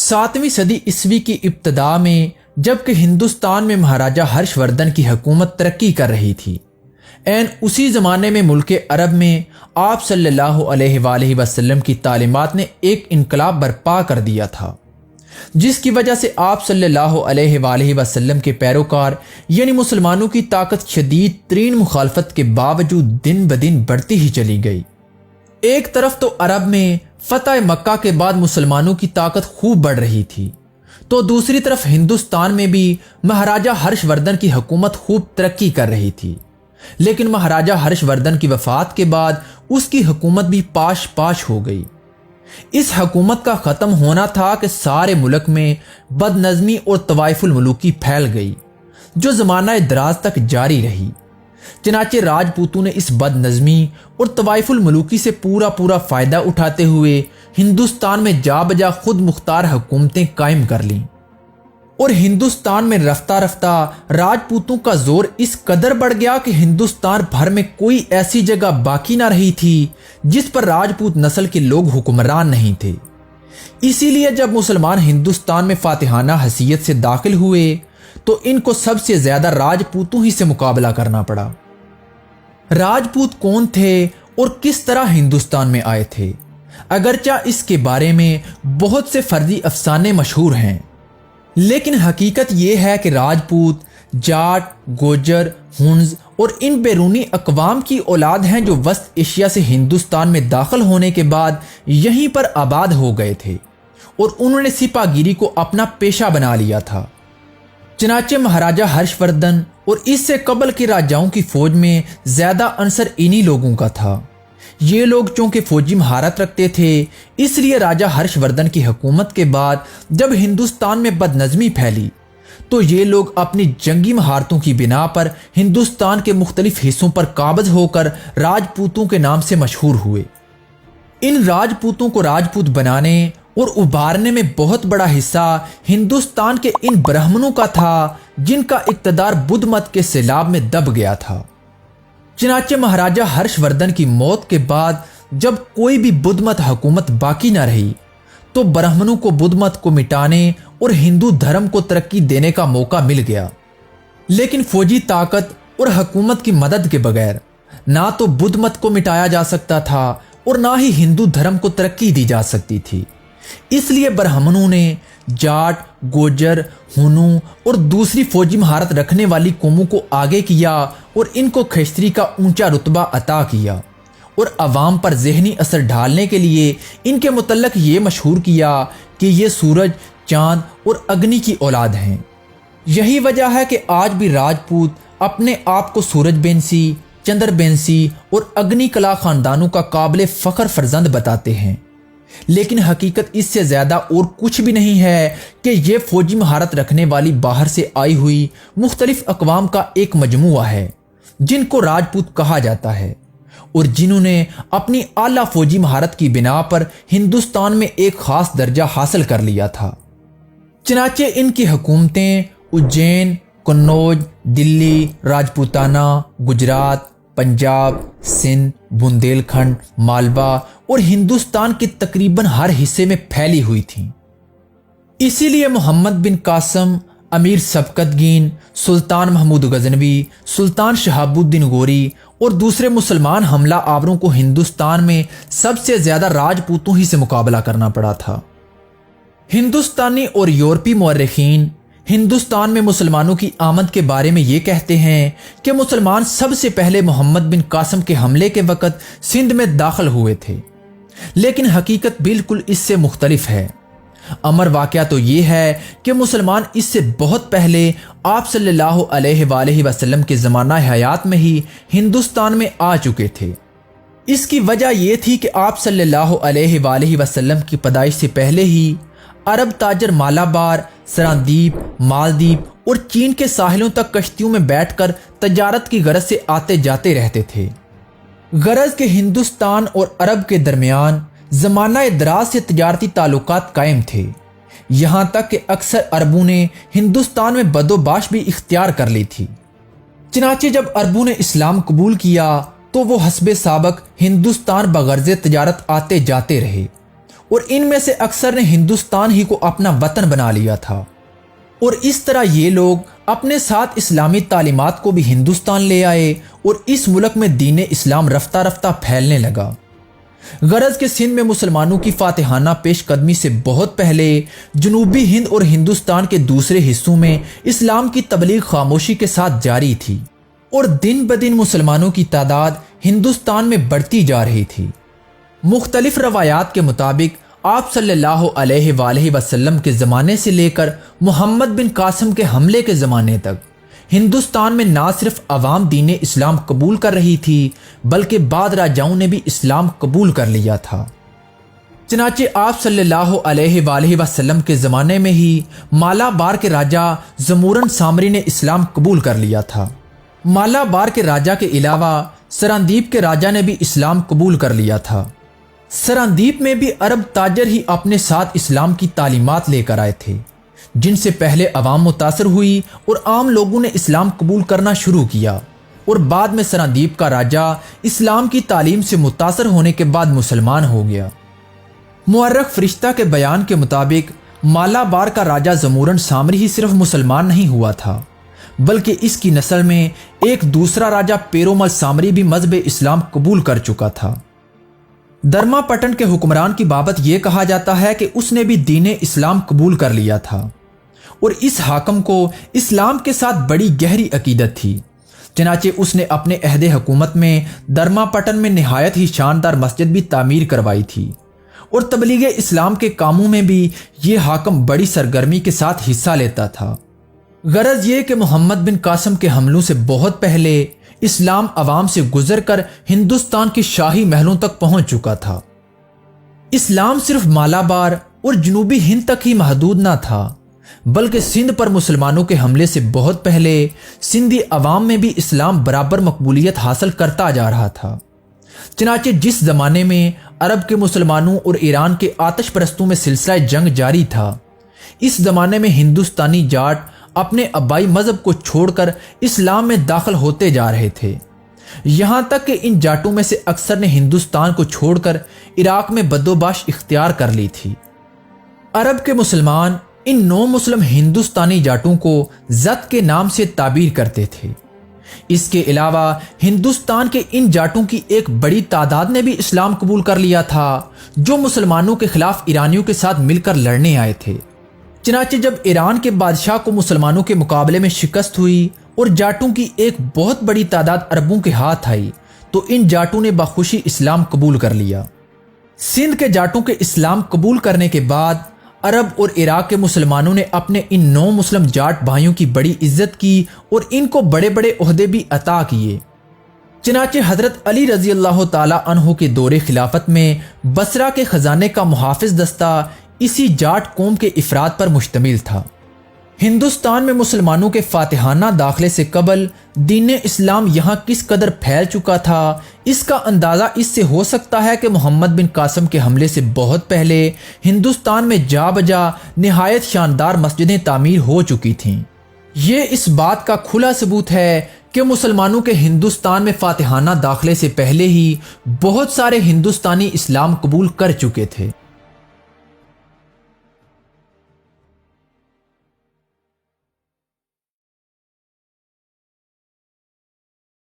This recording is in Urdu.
7ویں صدی عیسوی کی ابتدا میں جبکہ ہندوستان میں مہاراجہ ہرش وردھن کی حکومت ترقی کر رہی تھی، عین اسی زمانے میں ملک عرب میں آپ صلی اللہ علیہ وآلہ وسلم کی تعلیمات نے ایک انقلاب برپا کر دیا تھا، جس کی وجہ سے آپ صلی اللہ علیہ وآلہ وسلم کے پیروکار یعنی مسلمانوں کی طاقت شدید ترین مخالفت کے باوجود دن بدن بڑھتی ہی چلی گئی۔ ایک طرف تو عرب میں فتح مکہ کے بعد مسلمانوں کی طاقت خوب بڑھ رہی تھی، تو دوسری طرف ہندوستان میں بھی مہاراجہ ہرش وردھن کی حکومت خوب ترقی کر رہی تھی، لیکن مہاراجہ ہرش وردھن کی وفات کے بعد اس کی حکومت بھی پاش پاش ہو گئی۔ اس حکومت کا ختم ہونا تھا کہ سارے ملک میں بد نظمی اور طوائف الملوکی پھیل گئی، جو زمانہ دراز تک جاری رہی۔ چنانچہ راجپوتوں نے اس بد نظمی اور طوائف الملوکی سے پورا فائدہ اٹھاتے ہوئے ہندوستان میں جا بجا خود مختار حکومتیں قائم کر لیں، اور ہندوستان میں رفتہ رفتہ راجپوتوں کا زور اس قدر بڑھ گیا کہ ہندوستان بھر میں کوئی ایسی جگہ باقی نہ رہی تھی جس پر راجپوت نسل کے لوگ حکمران نہیں تھے۔ اسی لیے جب مسلمان ہندوستان میں فاتحانہ حیثیت سے داخل ہوئے تو ان کو سب سے زیادہ راجپوتوں ہی سے مقابلہ کرنا پڑا۔ راجپوت کون تھے اور کس طرح ہندوستان میں آئے تھے؟ اگرچہ اس کے بارے میں بہت سے فرضی افسانے مشہور ہیں، لیکن حقیقت یہ ہے کہ راجپوت جاٹ، گوجر، ہنز اور ان بیرونی اقوام کی اولاد ہیں جو وسط ایشیا سے ہندوستان میں داخل ہونے کے بعد یہیں پر آباد ہو گئے تھے اور انہوں نے سپاہ گیری کو اپنا پیشہ بنا لیا تھا۔ چنانچہ مہاراجہ ہرش وردھن اور اس سے قبل کے راجاؤں کی فوج میں زیادہ عنصر انہی لوگوں کا تھا۔ یہ لوگ چونکہ فوجی مہارت رکھتے تھے، اس لیے راجہ ہرش وردھن کی حکومت کے بعد جب ہندوستان میں بد نظمی پھیلی تو یہ لوگ اپنی جنگی مہارتوں کی بنا پر ہندوستان کے مختلف حصوں پر قابض ہو کر راجپوتوں کے نام سے مشہور ہوئے۔ ان راجپوتوں کو راجپوت بنانے اور ابھارنے میں بہت بڑا حصہ ہندوستان کے ان برہمنوں کا تھا جن کا اقتدار بدھ مت کے سیلاب میں دب گیا تھا۔ چنانچہ مہاراجہ ہرش وردھن کی موت کے بعد جب کوئی بھی بدھ مت حکومت باقی نہ رہی تو برہمنوں کو بدھ مت کو مٹانے اور ہندو دھرم کو ترقی دینے کا موقع مل گیا، لیکن فوجی طاقت اور حکومت کی مدد کے بغیر نہ تو بدھ مت کو مٹایا جا سکتا تھا اور نہ ہی ہندو دھرم کو ترقی دی جا سکتی تھی۔ اس لیے برہمنوں نے جاٹ، گوجر، ہنو اور دوسری فوجی مہارت رکھنے والی قوموں کو آگے کیا اور ان کو کھیشتری کا اونچا رتبہ عطا کیا، اور عوام پر ذہنی اثر ڈالنے کے لیے ان کے متعلق یہ مشہور کیا کہ یہ سورج، چاند اور اگنی کی اولاد ہیں۔ یہی وجہ ہے کہ آج بھی راجپوت اپنے آپ کو سورج بینسی، چندر بینسی اور اگنی کلا خاندانوں کا قابل فخر فرزند بتاتے ہیں، لیکن حقیقت اس سے زیادہ اور کچھ بھی نہیں ہے کہ یہ فوجی مہارت رکھنے والی باہر سے آئی ہوئی مختلف اقوام کا ایک مجموعہ ہے جن کو راجپوت کہا جاتا ہے، اور جنہوں نے اپنی اعلیٰ فوجی مہارت کی بنا پر ہندوستان میں ایک خاص درجہ حاصل کر لیا تھا۔ چنانچہ ان کی حکومتیں اجین، قنوج، دلی، راجپوتانہ، گجرات، پنجاب، سندھ، بندیل کھنڈ، مالوا اور ہندوستان کے تقریباً ہر حصے میں پھیلی ہوئی تھیں۔ اسی لیے محمد بن قاسم، امیر سبکتگین، سلطان محمود غزنوی، سلطان شہاب الدین غوری اور دوسرے مسلمان حملہ آوروں کو ہندوستان میں سب سے زیادہ راجپوتوں ہی سے مقابلہ کرنا پڑا تھا۔ ہندوستانی اور یورپی مورخین ہندوستان میں مسلمانوں کی آمد کے بارے میں یہ کہتے ہیں کہ مسلمان سب سے پہلے محمد بن قاسم کے حملے کے وقت سندھ میں داخل ہوئے تھے، لیکن حقیقت بالکل اس سے مختلف ہے۔ امر واقعہ تو یہ ہے کہ مسلمان اس سے بہت پہلے آپ صلی اللہ علیہ وآلہ وسلم کے زمانہ حیات میں ہی ہندوستان میں آ چکے تھے۔ اس کی وجہ یہ تھی کہ آپ صلی اللہ علیہ وآلہ وسلم کی پیدائش سے پہلے ہی عرب تاجر مالابار، سراندیپ، مالدیپ اور چین کے ساحلوں تک کشتیوں میں بیٹھ کر تجارت کی غرض سے آتے جاتے رہتے تھے، غرض کہ ہندوستان اور عرب کے درمیان زمانہ دراز سے تجارتی تعلقات قائم تھے، یہاں تک کہ اکثر عربوں نے ہندوستان میں بدوباش بھی اختیار کر لی تھی۔ چنانچہ جب عربوں نے اسلام قبول کیا تو وہ حسب سابق ہندوستان بغرض تجارت آتے جاتے رہے اور ان میں سے اکثر نے ہندوستان ہی کو اپنا وطن بنا لیا تھا، اور اس طرح یہ لوگ اپنے ساتھ اسلامی تعلیمات کو بھی ہندوستان لے آئے اور اس ملک میں دین اسلام رفتہ رفتہ پھیلنے لگا۔ غرض کہ سندھ میں مسلمانوں کی فاتحانہ پیش قدمی سے بہت پہلے جنوبی ہند اور ہندوستان کے دوسرے حصوں میں اسلام کی تبلیغ خاموشی کے ساتھ جاری تھی، اور دن بدن مسلمانوں کی تعداد ہندوستان میں بڑھتی جا رہی تھی۔ مختلف روایات کے مطابق آپ صلی اللہ علیہ وآلہ وسلم کے زمانے سے لے کر محمد بن قاسم کے حملے کے زمانے تک ہندوستان میں نہ صرف عوام دین اسلام قبول کر رہی تھی بلکہ بعض راجاؤں نے بھی اسلام قبول کر لیا تھا۔ چنانچہ آپ صلی اللہ علیہ وآلہ وسلم کے زمانے میں ہی مالابار کے راجا زمورن سامری نے اسلام قبول کر لیا تھا۔ مالابار کے راجا کے علاوہ سراندیپ کے راجا نے بھی اسلام قبول کر لیا تھا۔ سراندیپ میں بھی عرب تاجر ہی اپنے ساتھ اسلام کی تعلیمات لے کر آئے تھے، جن سے پہلے عوام متاثر ہوئی اور عام لوگوں نے اسلام قبول کرنا شروع کیا، اور بعد میں سراندیپ کا راجا اسلام کی تعلیم سے متاثر ہونے کے بعد مسلمان ہو گیا۔ مورخ فرشتہ کے بیان کے مطابق مالابار کا راجا زمورن سامری ہی صرف مسلمان نہیں ہوا تھا بلکہ اس کی نسل میں ایک دوسرا راجا پیرومل سامری بھی مذہب اسلام قبول کر چکا تھا۔ درما پٹن کے حکمران کی بابت یہ کہا جاتا ہے کہ اس نے بھی دین اسلام قبول کر لیا تھا، اور اس حاکم کو اسلام کے ساتھ بڑی گہری عقیدت تھی۔ چنانچہ اس نے اپنے عہد حکومت میں درما پٹن میں نہایت ہی شاندار مسجد بھی تعمیر کروائی تھی، اور تبلیغ اسلام کے کاموں میں بھی یہ حاکم بڑی سرگرمی کے ساتھ حصہ لیتا تھا۔ غرض یہ کہ محمد بن قاسم کے حملوں سے بہت پہلے اسلام عوام سے گزر کر ہندوستان کے شاہی محلوں تک پہنچ چکا تھا۔ اسلام صرف مالابار اور جنوبی ہند تک ہی محدود نہ تھا بلکہ سندھ پر مسلمانوں کے حملے سے بہت پہلے سندھی عوام میں بھی اسلام برابر مقبولیت حاصل کرتا جا رہا تھا۔ چنانچہ جس زمانے میں عرب کے مسلمانوں اور ایران کے آتش پرستوں میں سلسلہ جنگ جاری تھا، اس زمانے میں ہندوستانی جاٹ اپنے آبائی مذہب کو چھوڑ کر اسلام میں داخل ہوتے جا رہے تھے، یہاں تک کہ ان جاٹوں میں سے اکثر نے ہندوستان کو چھوڑ کر عراق میں بدوباش اختیار کر لی تھی۔ عرب کے مسلمان ان نو مسلم ہندوستانی جاٹوں کو زت کے نام سے تعبیر کرتے تھے۔ اس کے علاوہ ہندوستان کے ان جاٹوں کی ایک بڑی تعداد نے بھی اسلام قبول کر لیا تھا جو مسلمانوں کے خلاف ایرانیوں کے ساتھ مل کر لڑنے آئے تھے۔ چنانچہ جب ایران کے بادشاہ کو مسلمانوں کے مقابلے میں شکست ہوئی اور جاٹوں کی ایک بہت بڑی تعداد عربوں کے ہاتھ آئی تو ان جاٹوں نے بخوشی اسلام قبول کر لیا۔ سندھ کے جاٹوں کے اسلام قبول کرنے کے بعد عرب اور عراق کے مسلمانوں نے اپنے ان نو مسلم جاٹ بھائیوں کی بڑی عزت کی اور ان کو بڑے بڑے عہدے بھی عطا کیے۔ چنانچہ حضرت علی رضی اللہ تعالی عنہ کے دور خلافت میں بصرہ کے خزانے کا محافظ دستہ اسی جاٹ قوم کے افراد پر مشتمل تھا۔ ہندوستان میں مسلمانوں کے فاتحانہ داخلے سے قبل دین اسلام یہاں کس قدر پھیل چکا تھا، اس کا اندازہ اس سے ہو سکتا ہے کہ محمد بن قاسم کے حملے سے بہت پہلے ہندوستان میں جا بجا نہایت شاندار مسجدیں تعمیر ہو چکی تھیں۔ یہ اس بات کا کھلا ثبوت ہے کہ مسلمانوں کے ہندوستان میں فاتحانہ داخلے سے پہلے ہی بہت سارے ہندوستانی اسلام قبول کر چکے تھے۔